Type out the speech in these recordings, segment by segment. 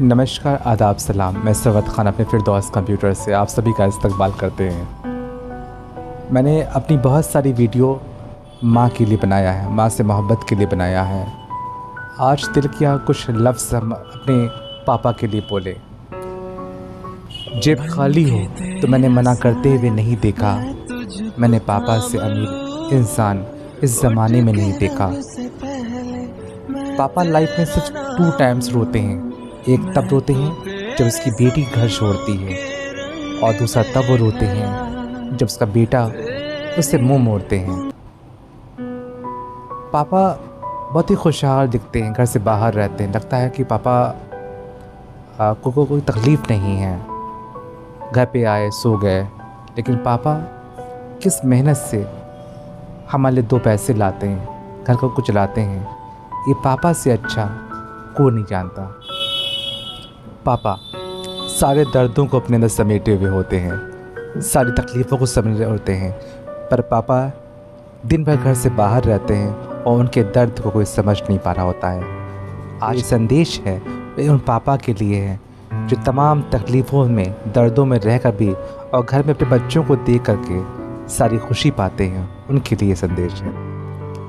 नमस्कार, आदाब, सलाम। मैं सरवत ख़ान अपने फ़िरदौस कंप्यूटर से आप सभी का इस्तकबाल करते हैं। मैंने अपनी बहुत सारी वीडियो माँ के लिए बनाया है, माँ से मोहब्बत के लिए बनाया है। आज दिल किया कुछ लफ्ज़ हम अपने पापा के लिए बोले। जेब खाली हो तो मैंने मना करते हुए नहीं देखा, मैंने पापा से अमीर इंसान इस ज़माने में नहीं देखा। पापा लाइफ में सिर्फ 2 टाइम्स रोते हैं। एक तब रोते हैं जब उसकी बेटी घर छोड़ती है, और दूसरा तब वो रोते हैं जब उसका बेटा उससे मुंह मोड़ते हैं। पापा बहुत ही खुशहाल दिखते हैं, घर से बाहर रहते हैं, लगता है कि पापा को कोई तकलीफ़ नहीं है, घर पे आए सो गए। लेकिन पापा किस मेहनत से हमारे लिए 2 पैसे लाते हैं, घर को कुछ चलाते हैं, ये पापा से अच्छा कोई नहीं जानता। पापा सारे दर्दों को अपने अंदर समेटे हुए होते हैं, सारी तकलीफ़ों को समेटे होते हैं, पर पापा दिन भर घर से बाहर रहते हैं और उनके दर्द को कोई समझ नहीं पा रहा होता है। आज संदेश है उन पापा के लिए है जो तमाम तकलीफ़ों में, दर्दों में रहकर भी और घर में अपने बच्चों को देख करके सारी खुशी पाते हैं। उनके लिए संदेश है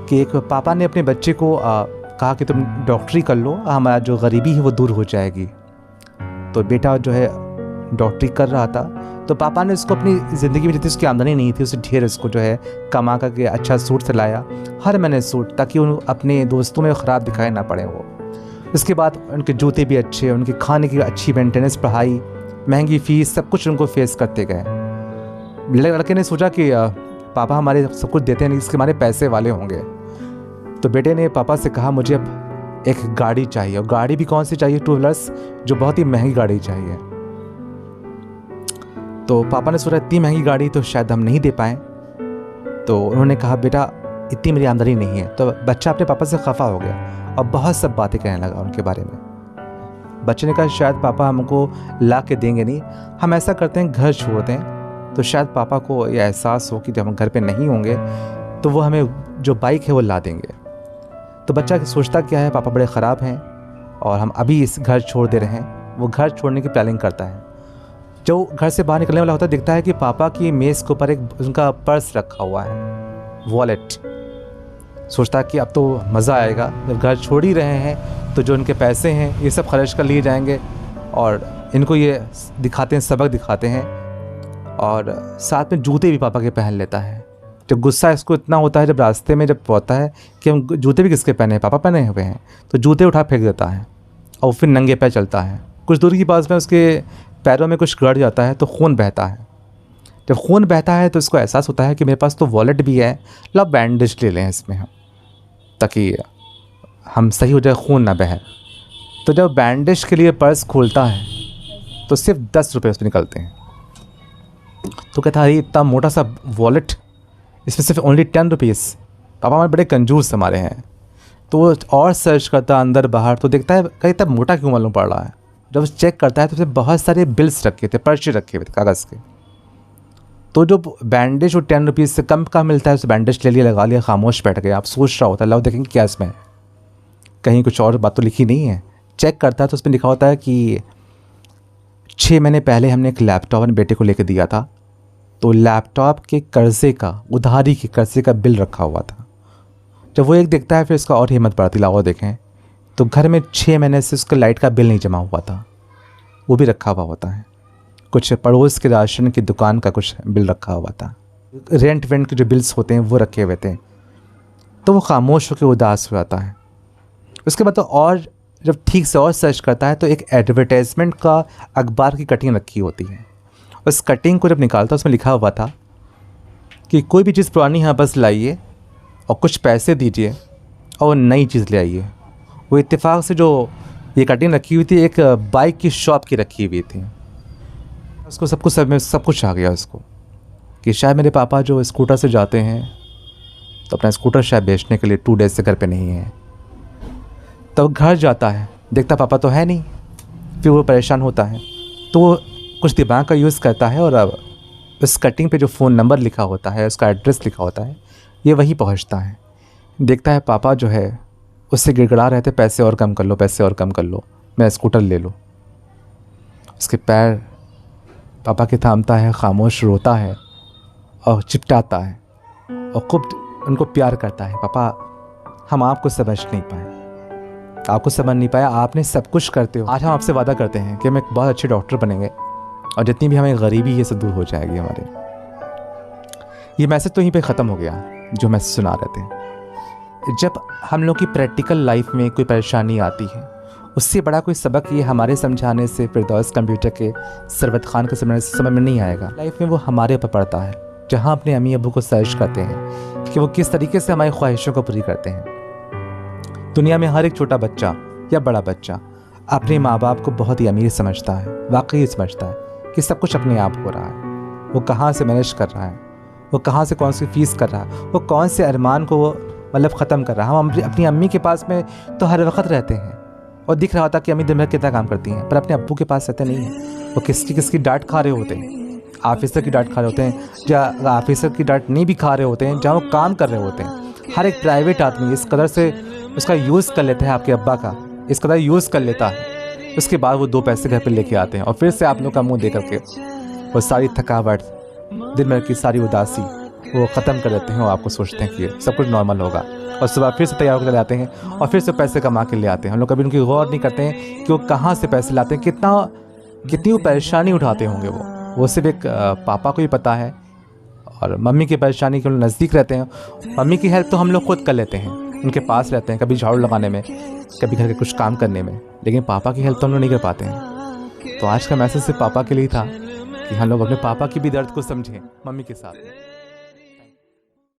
कि एक पापा ने अपने बच्चे को कहा कि तुम डॉक्टरी कर लो, हमारा जो गरीबी है वो दूर हो जाएगी। तो बेटा जो है डॉक्टरी कर रहा था, तो पापा ने उसको अपनी ज़िंदगी में जितनी उसकी आमदनी नहीं थी, उसे ढेर उसको जो है कमा करके अच्छा सूट सिलाया, हर महीने सूट, ताकि उन अपने दोस्तों में ख़राब दिखाई ना पड़े वो। उसके बाद उनके जूते भी अच्छे, उनके खाने की अच्छी मेंटेनेंस, पढ़ाई, महंगी फ़ीस, सब कुछ उनको फेस करते गए। लड़के ने सोचा कि पापा हमारे सब कुछ देते हैं, इसके हमारे पैसे वाले होंगे। तो बेटे ने पापा से कहा मुझे अब एक गाड़ी चाहिए, और गाड़ी भी कौन सी चाहिए, 2 व्हीलर्स, जो बहुत ही महंगी गाड़ी चाहिए। तो पापा ने सोचा इतनी महंगी गाड़ी तो शायद हम नहीं दे पाएँ। तो उन्होंने कहा बेटा इतनी मेरी आमदनी नहीं है। तो बच्चा अपने पापा से खफा हो गया और बहुत सब बातें कहने लगा उनके बारे में। बच्चे ने कहा शायद पापा हमको ला के देंगे नहीं, हम ऐसा करते हैं घर छोड़ दें, तो शायद पापा को यह एहसास हो कि जब हम घर पे नहीं होंगे तो वो हमें जो बाइक है वो ला देंगे। तो बच्चा सोचता क्या है, पापा बड़े ख़राब हैं और हम अभी इस घर छोड़ दे रहे हैं। वो घर छोड़ने की प्लानिंग करता है। जो घर से बाहर निकलने वाला होता है, दिखता है कि पापा की मेज़ के ऊपर एक उनका पर्स रखा हुआ है, वॉलेट। सोचता है कि अब तो मज़ा आएगा, जब घर छोड़ ही रहे हैं तो जो उनके पैसे हैं ये सब खर्च कर लिए जाएंगे, और इनको ये दिखाते हैं, सबक दिखाते हैं, और साथ में जूते भी पापा के पहन लेता है। जब गुस्सा इसको इतना होता है, जब रास्ते में जब पहुंचता है कि हम जूते भी किसके पहने हैं, पापा पहने हुए हैं, तो जूते उठा फेंक देता है और फिर नंगे पैर चलता है। कुछ दूर के पास में उसके पैरों में कुछ गड़ जाता है तो खून बहता है। जब खून बहता है तो इसको एहसास होता है कि मेरे पास तो वॉलेट भी है, लो बैंडेज ले लें इसमें हम, ताकि हम सही हो जाए, खून ना बहे। तो जब बैंडेज के लिए पर्स खोलता है तो सिर्फ 10 रुपये उसमें निकलते हैं। तो कहता है इतना मोटा सा वॉलेट, इसमें सिर्फ ओनली 10 रुपीज़, पापा हमारे बड़े कंजूस हमारे हैं। तो वो और सर्च करता है अंदर बाहर, तो देखता है कहीं इतना मोटा क्यों मालूम पड़ रहा है। जब चेक करता है तो उसमें बहुत सारे बिल्स रखे थे, पर्चे रखे हुए थे कागज़ के। तो जो बैंडेज वो 10 रुपीज़ से कम का मिलता है, उस बैंडेज ले लिया, लगा लिया, खामोश बैठ गया। आप सोच रहा होता है लाओ देखेंगे क्या इसमें, कहीं कुछ और बात तो लिखी नहीं है। चेक करता है तो उसमें लिखा होता है कि 6 महीने पहले हमने एक लैपटॉप अपने बेटे को लेकर दिया था, तो लैपटॉप के कर्ज़े का, उधारी के कर्ज़े का बिल रखा हुआ था। जब वो एक देखता है फिर इसका और हिम्मत बढ़ती, लाओ देखें, तो घर में 6 महीने से उसका लाइट का बिल नहीं जमा हुआ था, वो भी रखा हुआ होता है। कुछ पड़ोस के राशन की दुकान का कुछ बिल रखा हुआ था, रेंट वेंट के जो बिल्स होते हैं वो रखे हुए थे। तो वो खामोश होकर उदास हो जाता है। उसके बाद तो और जब ठीक से और सर्च करता है तो एक एडवर्टाइजमेंट का अखबार की कटिंग रखी होती है। उस कटिंग को जब निकालता उसमें लिखा हुआ था कि कोई भी चीज़ पुरानी यहाँ बस लाइए और कुछ पैसे दीजिए और नई चीज़ ले आइए। वो इत्तेफाक से जो ये कटिंग रखी हुई थी एक बाइक की शॉप की रखी हुई थी। उसको सब कुछ आ गया उसको कि शायद मेरे पापा जो स्कूटर से जाते हैं तो अपना स्कूटर शायद बेचने के लिए 2 डेज़ से घर पे नहीं है। तब घर जाता है, देखता पापा तो है नहीं, फिर वो परेशान होता है। तो वो कुछ दिमाग का यूज़ करता है और अब उस कटिंग पे जो फ़ोन नंबर लिखा होता है, उसका एड्रेस लिखा होता है, ये वहीं पहुंचता है। देखता है पापा जो है उससे गिड़गिड़ा रहे थे, पैसे और कम कर लो, पैसे और कम कर लो, मेरा स्कूटर ले लो। उसके पैर पापा के थामता है, खामोश रोता है और चिपटाता है और खूब उनको प्यार करता है। पापा हम आपको समझ नहीं पाए, आपको समझ नहीं पाया, आपने सब कुछ करते हो। आज हम आपसे वादा करते हैं कि हम एक बहुत अच्छे डॉक्टर बनेंगे और जितनी भी हमें गरीबी है सब दूर हो जाएगी हमारे। ये मैसेज तो यहीं पे ख़त्म हो गया जो मैसेज सुना रहे थे। जब हम लोग की प्रैक्टिकल लाइफ में कोई परेशानी आती है, उससे बड़ा कोई सबक ये हमारे समझाने से, फिरदौस कंप्यूटर के सरवत खान के समझाने से समझ में नहीं आएगा। लाइफ में वो हमारे ऊपर पड़ता है, जहाँ अपने अम्मी अबू को सर्च करते हैं कि वो किस तरीके से हमारी ख्वाहिशों को पूरी करते हैं। दुनिया में हर एक छोटा बच्चा या बड़ा बच्चा अपने माँ बाप को बहुत ही अमीर समझता है, वाकई समझता है कि सब कुछ अपने आप हो रहा है। वो कहाँ से मैनेज कर रहा है, वो कहाँ से कौन सी फीस कर रहा है, वो कौन से अरमान को वो मतलब ख़त्म कर रहा है। हम अपनी अम्मी के पास में तो हर वक्त रहते हैं और दिख रहा होता कि अम्मी दिन भर कितना काम करती हैं, पर अपने अब्बू के पास रहते नहीं हैं। वो किसकी डांट खा रहे होते हैं, ऑफिसर की डांट खा रहे होते हैं, या ऑफिसर की डांट नहीं भी खा रहे होते हैं, जहाँ वो काम कर रहे होते हैं। हर एक प्राइवेट आदमी इस कदर से उसका यूज़ कर लेता है, आपके अब्बा का इस कदर यूज़ कर लेता है। उसके बाद वो 2 पैसे घर पे लेके आते हैं और फिर से आप लोग का मुंह दे करके वो सारी थकावट, दिन भर की सारी उदासी वो ख़त्म कर देते हैं। और आपको सोचते हैं कि सब कुछ नॉर्मल होगा और सुबह फिर से तैयार होकर आते हैं और फिर से पैसे कमा के ले आते हैं। हम लोग कभी उनकी गौर नहीं करते हैं कि वो कहाँ से पैसे लाते हैं, कितनी वो परेशानी उठाते होंगे। वो सिर्फ एक पापा को ही पता है और मम्मी की परेशानी के नज़दीक रहते हैं। मम्मी की हेल्प तो हम लोग खुद कर लेते हैं, उनके पास रहते हैं, कभी झाड़ू लगाने में, कभी घर के कुछ काम करने में, लेकिन पापा की हेल्प तो हम लोग नहीं कर पाते हैं। तो आज का मैसेज सिर्फ पापा के लिए था कि हम लोग अपने पापा की भी दर्द को समझें मम्मी के साथ।